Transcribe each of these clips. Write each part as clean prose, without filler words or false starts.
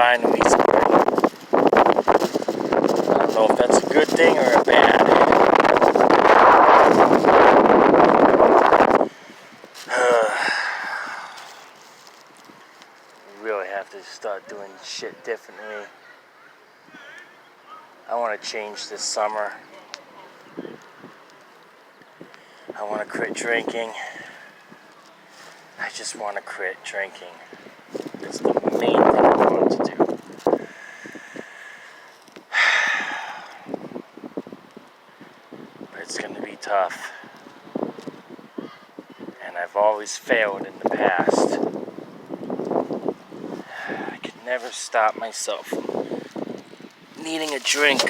finally spring. I don't know if that's a good thing or a bad. We really have to start doing shit differently. I want to change this summer. I want to quit drinking. I just want to quit drinking. That's the main thing I want to do. But it's going to be tough. And I've always failed in the past. I could never stop myself from needing a drink.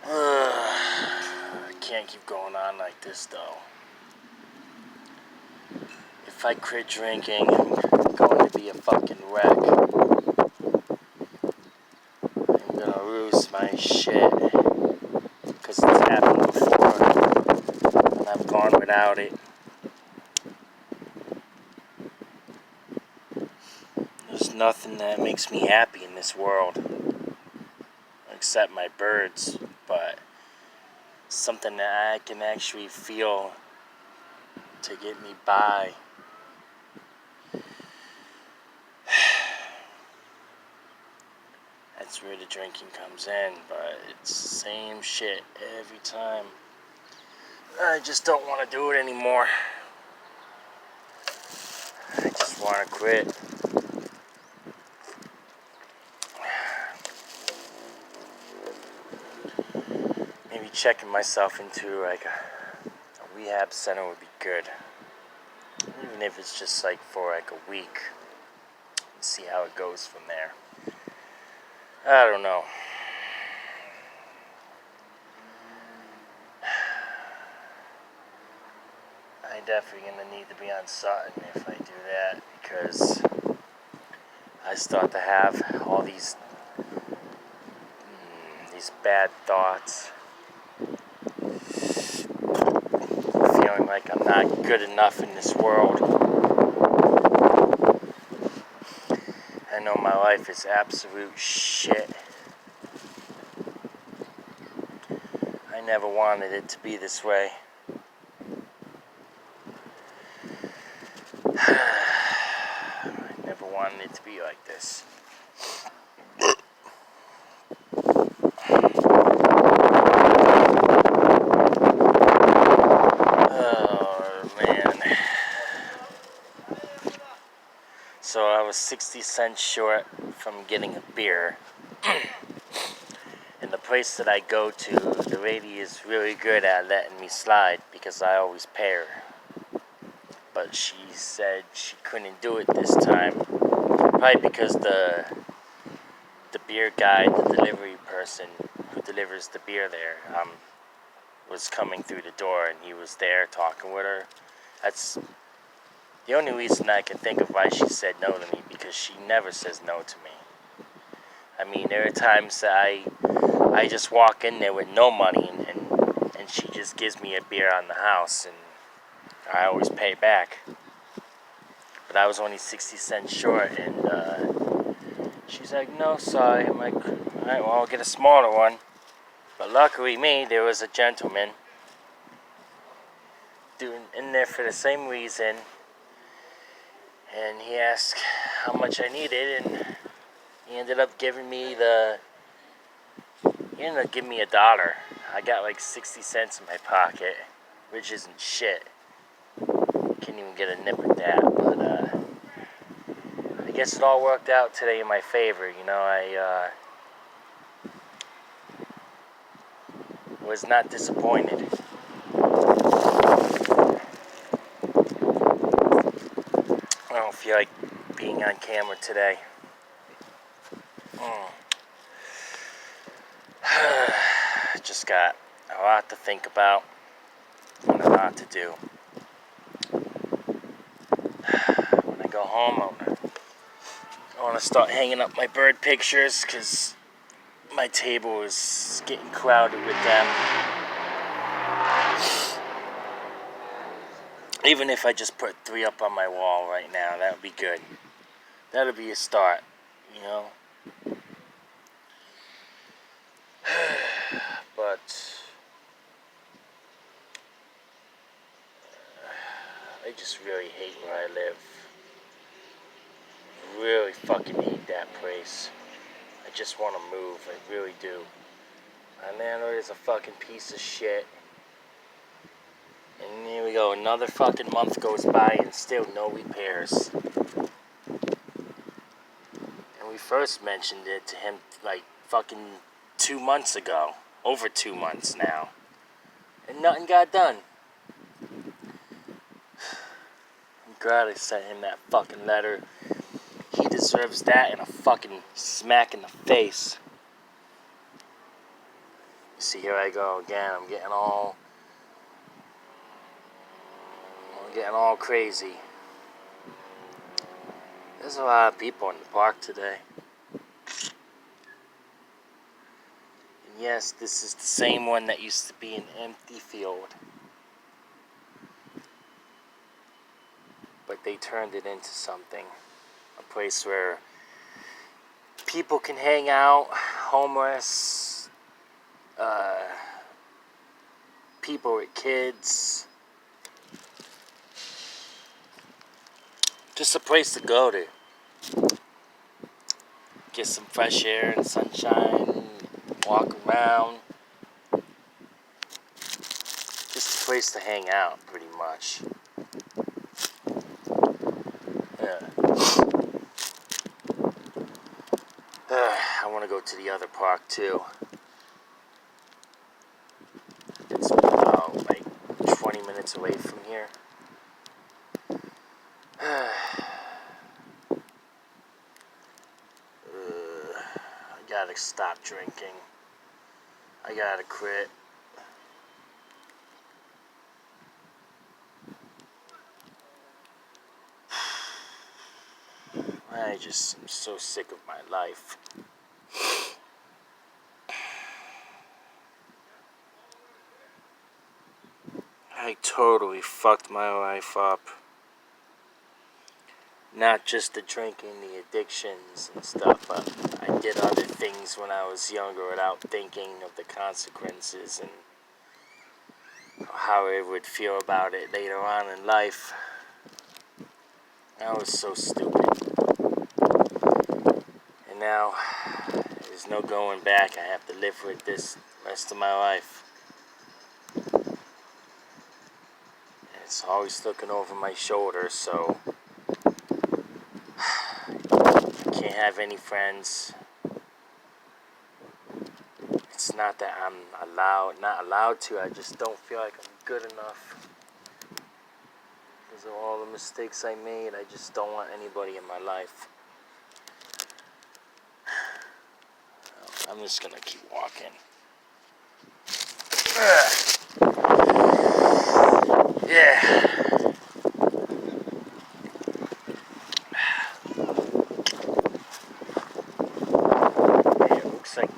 I can't keep going on like this though. If I quit drinking, I'm going to be a fucking wreck. I'm gonna lose my shit. Because it's happened before. And I've gone without it. There's nothing that makes me happy in this world. Except my birds. But something that I can actually feel to get me by. That's where the drinking comes in, but it's the same shit every time. I just don't want to do it anymore. I just want to quit. Maybe checking myself into like a rehab center would be good. Even if it's just like for like a week. And see how it goes from there. I don't know. I definitely gonna need to be on Sutton if I do that, because I start to have all these bad thoughts, feeling like I'm not good enough in this world. I know my life is absolute shit. I never wanted it to be this way. I never wanted it to be like this. Oh, man. So I was 60 cents short from getting a beer. And the place that I go to, the lady is really good at letting me slide because I always pay her. But she said she couldn't do it this time. Probably because the beer guy, the delivery person who delivers the beer there, was coming through the door and he was there talking with her. That's the only reason I can think of why she said no to me, because she never says no to me. I mean, there are times that I just walk in there with no money and she just gives me a beer on the house and I always pay back. But I was only 60 cents short and she's like, no, sorry. I'm like, alright, well, I'll get a smaller one. But luckily there was a gentleman in there for the same reason. And he asked how much I needed, and he ended up giving me $1. I got like 60 cents in my pocket, which isn't shit. Can't even get a nip at that, but I guess it all worked out today in my favor. You know, I was not disappointed. I don't feel like being on camera today. Just got a lot to think about and a lot to do. When I go home, I want to start hanging up my bird pictures because my table is getting crowded with them. Even if I just put 3 up on my wall right now, that would be good. That would be a start, you know. But I just really hate where I live. Really fucking hate that place. I just want to move. I really do. My landlord is a fucking piece of shit. And here we go. Another fucking month goes by and still no repairs. And we first mentioned it to him like fucking 2 months ago. Over 2 months now. And nothing got done. I'm glad I sent him that fucking letter. He deserves that and a fucking smack in the face. See, here I go again. I'm getting all crazy. There's a lot of people in the park today. And yes, this is the same one that used to be an empty field. But they turned it into something. A place where people can hang out, homeless, people with kids. Just a place to go to. Get some fresh air and sunshine, walk around. Just a place to hang out, pretty much. Yeah. I want to go to the other park too. It's about like 20 minutes away from here. I gotta stop drinking. I gotta quit. I just am so sick of my life. I totally fucked my life up. Not just the drinking, the addictions and stuff, but I did other things when I was younger without thinking of the consequences and how I would feel about it later on in life. I was so stupid. And now, there's no going back. I have to live with this the rest of my life. And it's always looking over my shoulder, so I can't have any friends. It's not that I'm not allowed to, I just don't feel like I'm good enough. Because of all the mistakes I made, I just don't want anybody in my life. I'm just gonna keep walking. Yeah. It looks like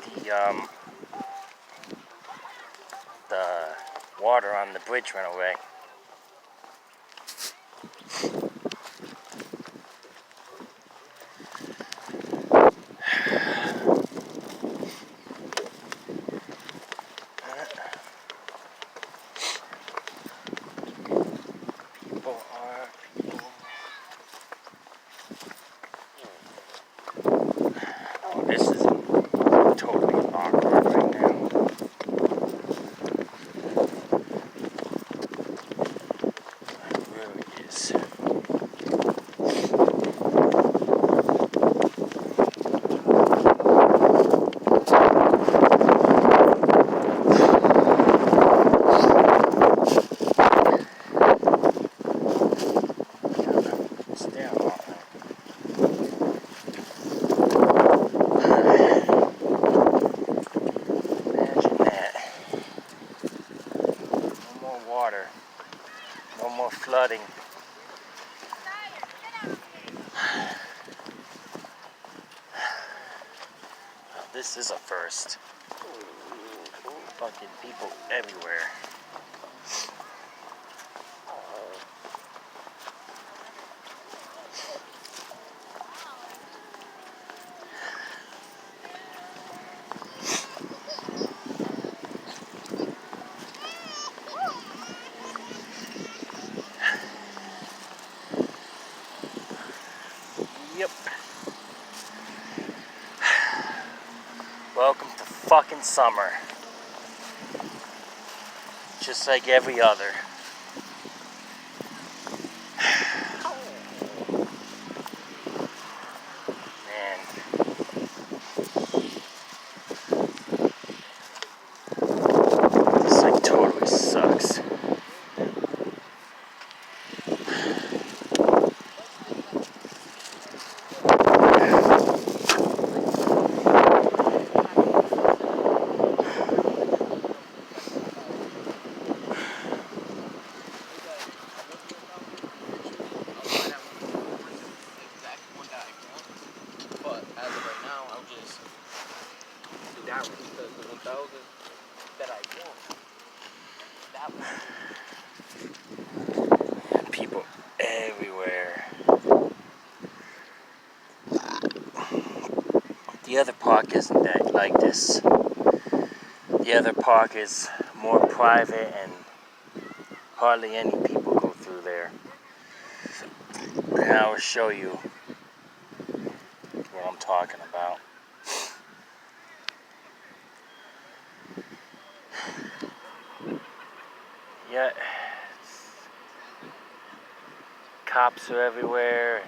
the water on the bridge went away. People are being... Oh, this is totally awkward right now. It really is. Water. No more flooding. This is a first. Fucking people everywhere. Welcome to fucking summer. Just like every other. Man. This like totally sucks. People everywhere. The other park isn't that like this. The other park is more private and hardly any people go through there. And I will show you what I'm talking about. Yeah, cops are everywhere.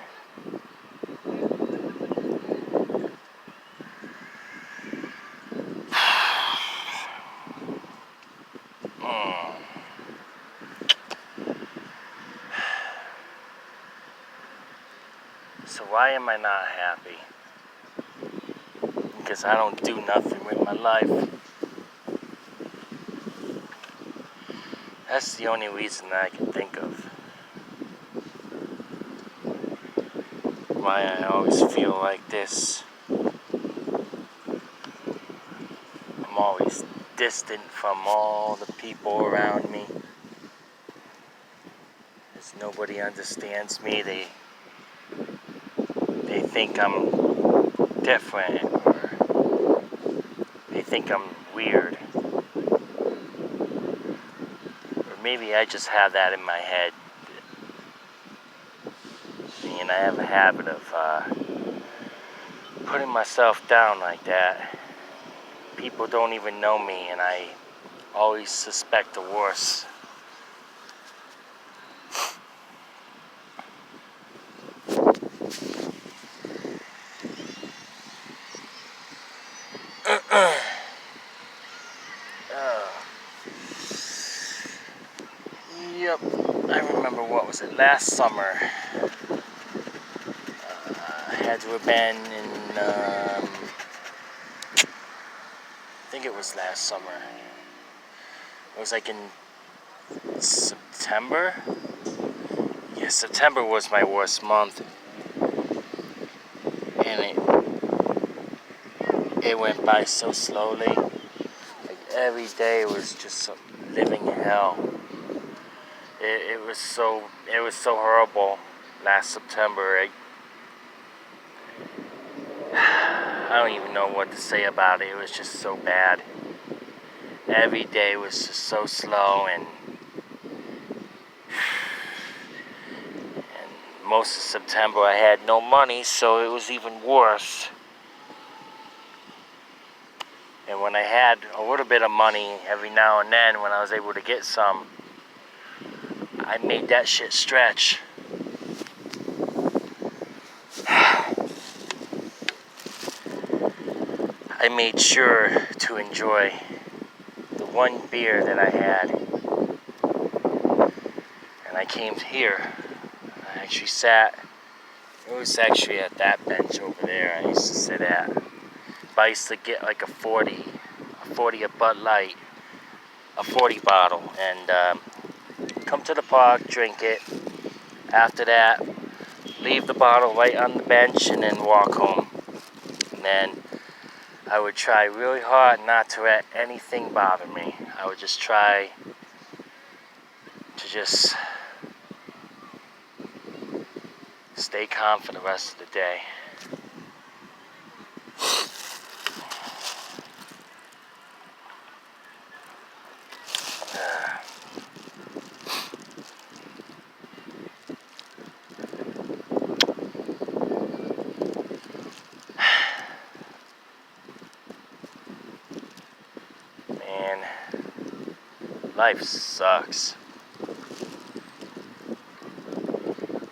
So why am I not happy? Because I don't do nothing with my life. That's the only reason I can think of. Why I always feel like this. I'm always distant from all the people around me. Because nobody understands me. They think I'm different, or they think I'm weird. Or maybe I just have that in my head. And I have a habit of putting myself down like that. People don't even know me, and I always suspect the worst. Yep, I remember, what was it, last summer. I had to have been in, I think it was last summer. It was like in September. Yeah, September was my worst month. And it went by so slowly. Like every day was just living hell. It was so horrible last September. I don't even know what to say about it. It was just so bad. Every day was just so slow, and most of September I had no money, so it was even worse. And when I had a little bit of money every now and then, when I was able to get some, I made that shit stretch. I made sure to enjoy the one beer that I had. And I came here. I actually sat. It was actually at that bench over there I used to sit at. But I used to get like a 40 of Bud Light, a 40 bottle, and come to the park, drink it. After that, leave the bottle right on the bench and then walk home. And then I would try really hard not to let anything bother me. I would just try to just stay calm for the rest of the day. man. Life sucks.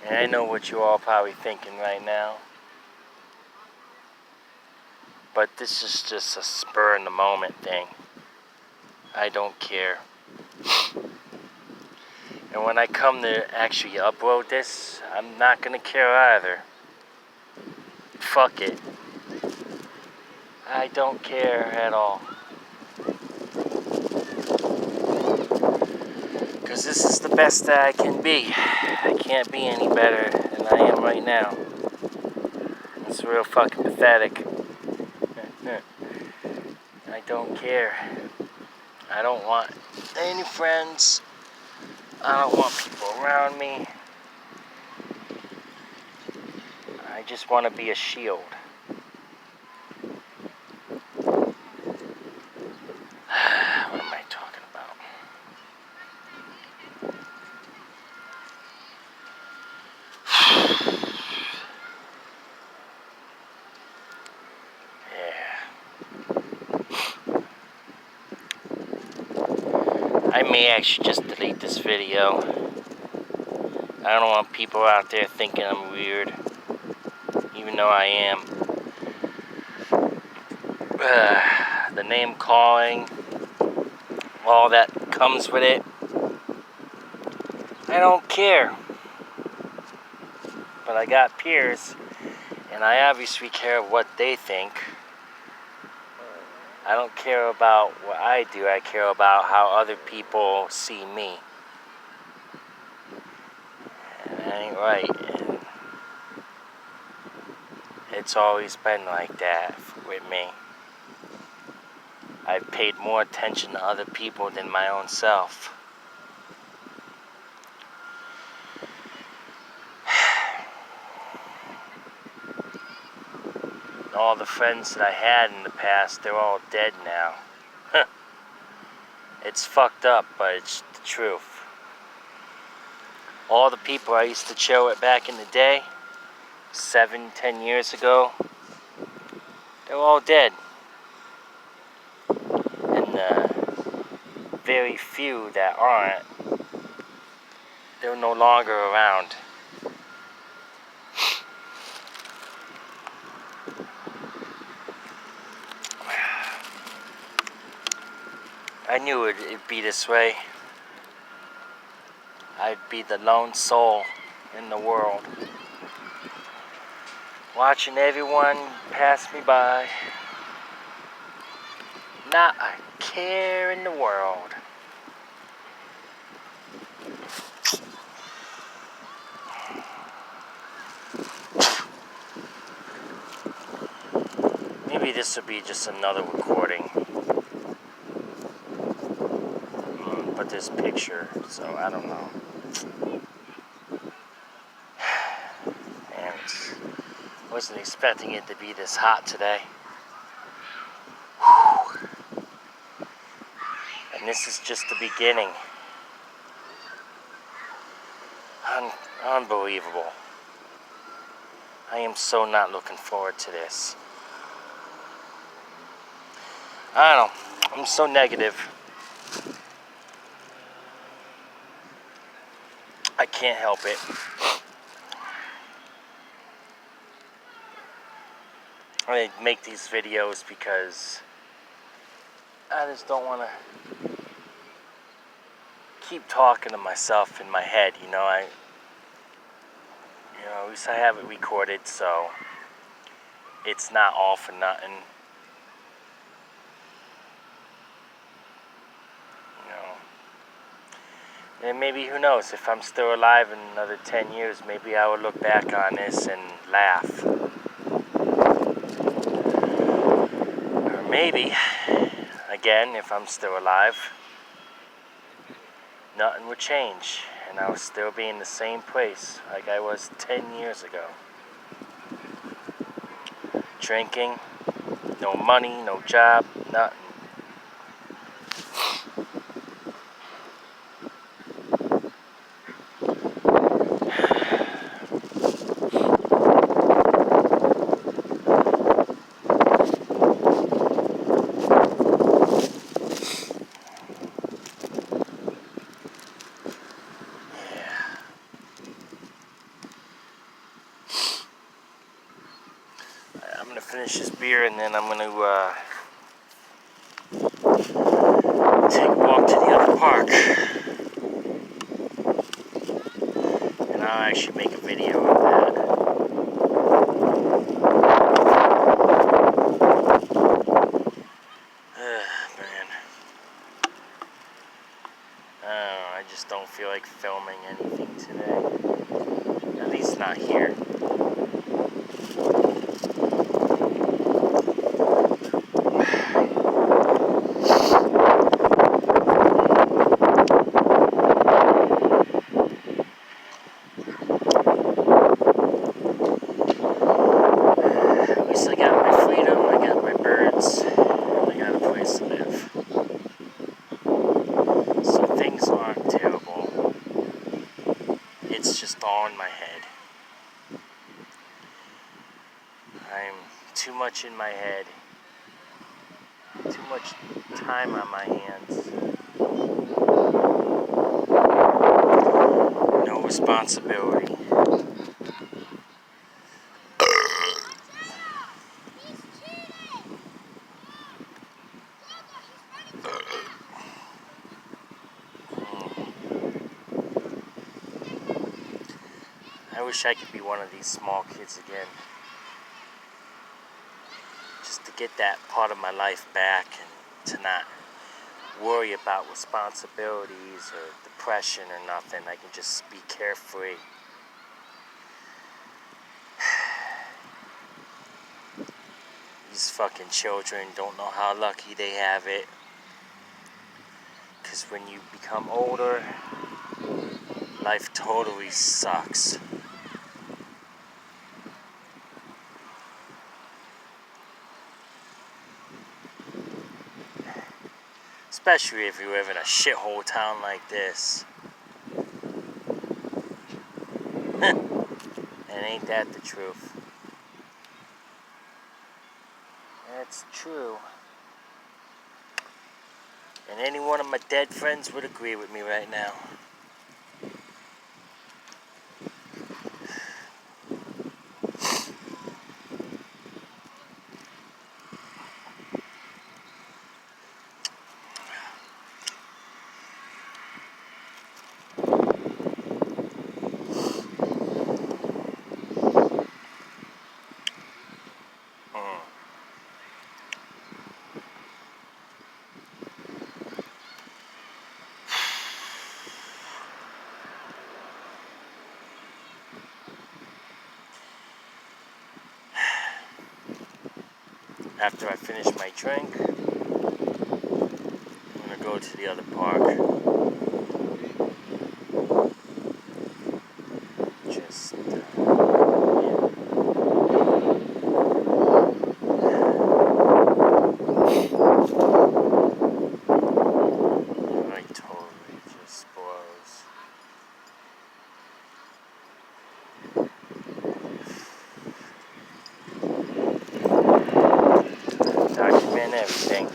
And I know what you all probably thinking right now. But this is just a spur in the moment thing. I don't care. And when I come to actually upload this, I'm not gonna care either. Fuck it. I don't care at all. Because this is the best that I can be. I can't be any better than I am right now. It's real fucking pathetic. I don't care. I don't want any friends. I don't want people around me. I just want to be a shield. What am I talking about? I may actually just delete this video. I don't want people out there thinking I'm weird, even though I am. The name calling, all that comes with it. I don't care. But I got peers, and I obviously care what they think. I don't care about what I do, I care about how other people see me. And that ain't right. And it's always been like that with me. I've paid more attention to other people than my own self. All the friends that I had in the past, they're all dead now. It's fucked up, but it's the truth. All the people I used to chill with back in the day, 7-10 years ago, they're all dead. And very few that aren't, they're no longer around. I knew it'd be this way. I'd be the lone soul in the world, watching everyone pass me by. Not a care in the world. Maybe this will be just another recording. But this picture, so I don't know. And wasn't expecting it to be this hot today. Whew. And this is just the beginning. Unbelievable. I am so not looking forward to this. I don't know. I'm so negative. I can't help it. I make these videos because I just don't want to keep talking to myself in my head, you know. At least I have it recorded, so it's not all for nothing. And maybe, who knows, if I'm still alive in another 10 years, maybe I will look back on this and laugh. Or maybe, again, if I'm still alive, nothing would change, and I would still be in the same place like I was 10 years ago. Drinking, no money, no job, nothing. finish this beer and then I'm going to take a walk to the other park. And I'll actually make a video of that. Man. I just don't feel like filming anything today. At least not here. It's just all in my head. I'm too much in my head. Too much time on my hands. No responsibility. I wish I could be one of these small kids again. Just to get that part of my life back and to not worry about responsibilities or depression or nothing. I can just be carefree. These fucking children don't know how lucky they have it. Because when you become older, life totally sucks. Especially if you live in a shithole town like this. And ain't that the truth? That's true. And any one of my dead friends would agree with me right now. After I finish my drink, I'm gonna go to the other park. Just, I totally just blows. Document everything.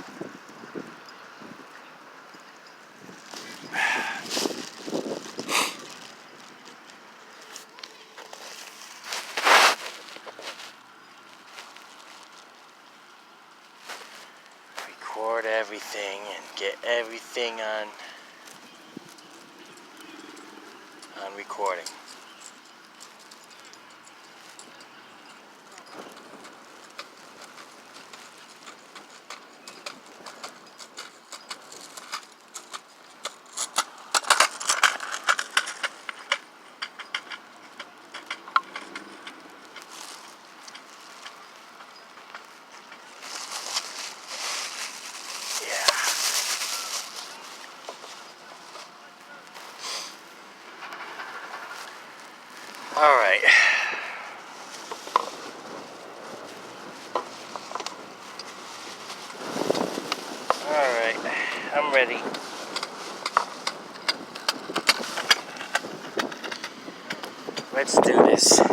Record everything and get everything on recording. Alright. Alright, I'm ready. Let's do this.